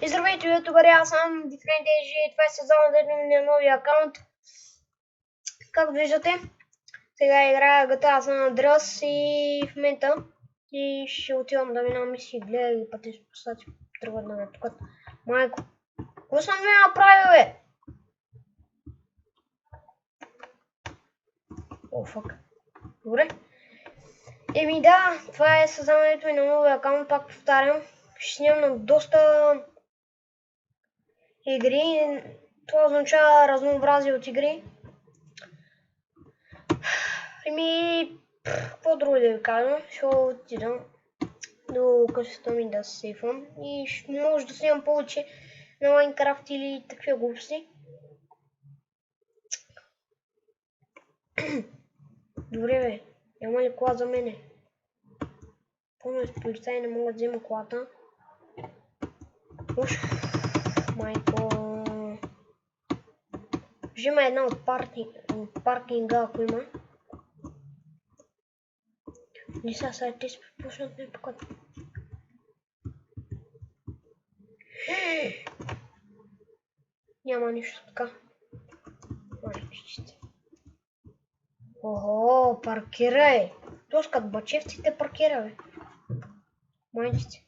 И здравейте, ютубъри, аз съм DifferentAG и това е сезонът на новия акаунт. Както виждате, сега играя GTA San Andreas и в момента и ще отивам да минам мисии. Гледай пъти с постати, тръгват да ме пукат. Майко, какво съм ви направил, бе? О, фак. Добре. Еми да, това е създаването и на новия акаунт, пак повтарям. Ще снимам на доста игри. Това означава разнообразие от игри. Еми, какво друго да ви кажа, ще отидам до къщата ми да се сейфвам и може да снимам повече на Майнкрафт или такива глупости. Добре бе, няма ли кола за мене? Помня, с полицаи не могат да взема колата. Уж, майко. Взима една от паркинга, ако има. Не сега те се почнат да ме пукат. Няма нищо така. Ого, паркирай! Точно като бачевците паркира, бе. Майчите.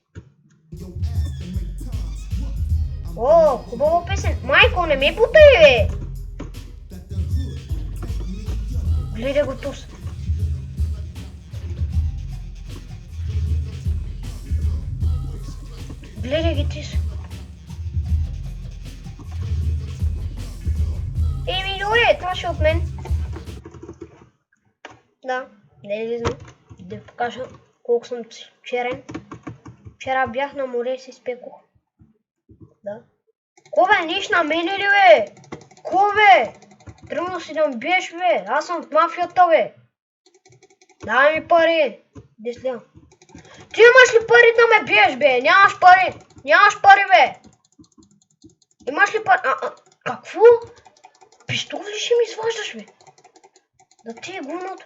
О, хубава песен. Майко, не ме бутай, бе! Гледай го тук. Гледай ги тис. Еми, добре, това ще от мен. Да, не знам. Да покажа колко съм черен. Вчера бях на море и се изпекох. Да. Ко бе, ниш на мене ли, бе? Ко бе? Тръгна си да ме биеш, бе. Аз съм в мафията, бе. Дай ми пари. Десля. Ти имаш ли пари да ме биеш, бе? Нямаш пари. Нямаш пари, бе. Имаш ли пари? Какво? Пистол ли ще ми изваждаш, бе? Да ти е гумното.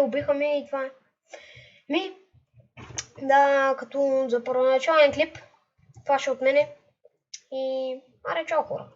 Убиха ме и това. Да, като за първоначален клип, това ще от мене и аре, чао хора!